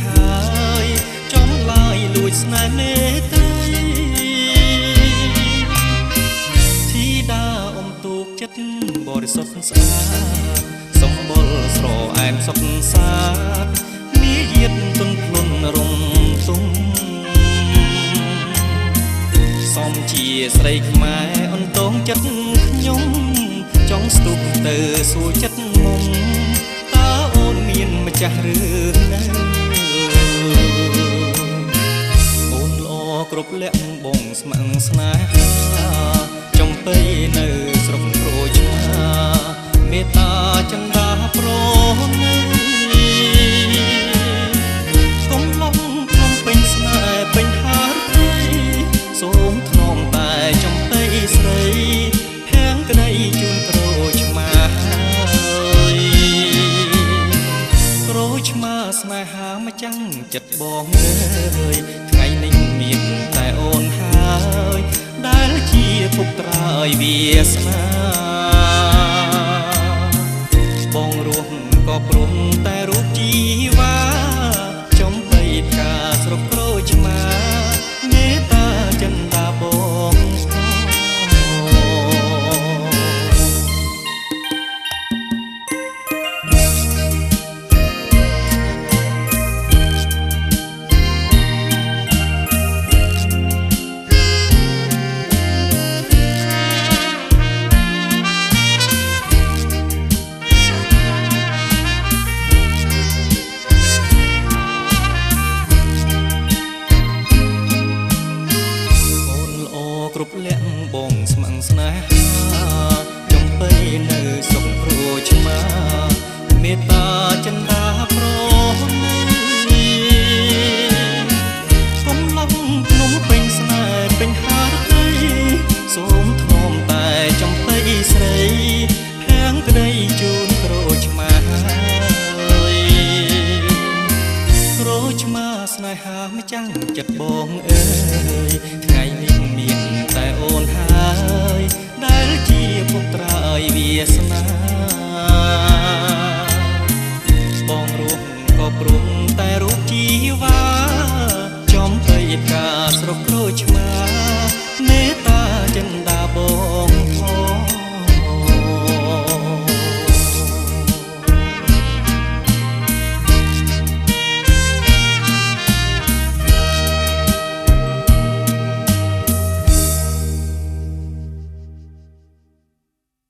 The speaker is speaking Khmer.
ហើយចំឡាយលួចស្នេហ៍នេត្រីធីតាអ៊ំទូកចិត្តបរិសុទ្ធស្អាតសម្បុរស្រអែមសុខសាទមាយាទទុនភ្លុនរំទុំសំជាស្រីខ្មែរអន្តងចិត្តខ្ញុំចង់ស្ទុះទៅសួរចិត្តមុំតើអូនមានម្ចាស់ឬនៅអូនល្អគ្រប់លក្ខបងស្ម័គ្រស្នេហាចំបៃនៅស្រុកក្រូចឆ្មាមេត្តាចន្ទាប្រណីកុំឡងខ្ញុំពេញស្នេហ៍ពេញហារត្រីសូមថ្នមតែចំបៃស្រីភាំងក្តីជូនក្រូចឆ្មាក្រូចឆ្មាស្នេហាម្ចាំងចិត្តបងអើយថ្ងៃនេះមានតែអូនហើយដែលជាពុកត្រើយវាសនាបងរស់ក៏ព្រមតែរូបជីវ៉ាចំបីផ្កាស្រុកក្រូចឆ្មាមេត្តាចិន្តាបងគ្រប់លក្ខបងស្ម័គ្រស្នេហាចំបៃនៅស្រុកក្រូចឆ្មាមេត្តាចិន្តាប្រណីកុំឡងភ្នំពេញស្នេហ៍ពេញហារត្រីសូមថ្នមតែចំបៃស្រីភាំងក្តីជូនក្រូចឆ្មាក្រូចឆ្មាស្នេហាម្ចាំងចិត្តបងអើយថ្ងៃនេះមានតែអូនហើយដែលជាពុកត្រើយវាសនា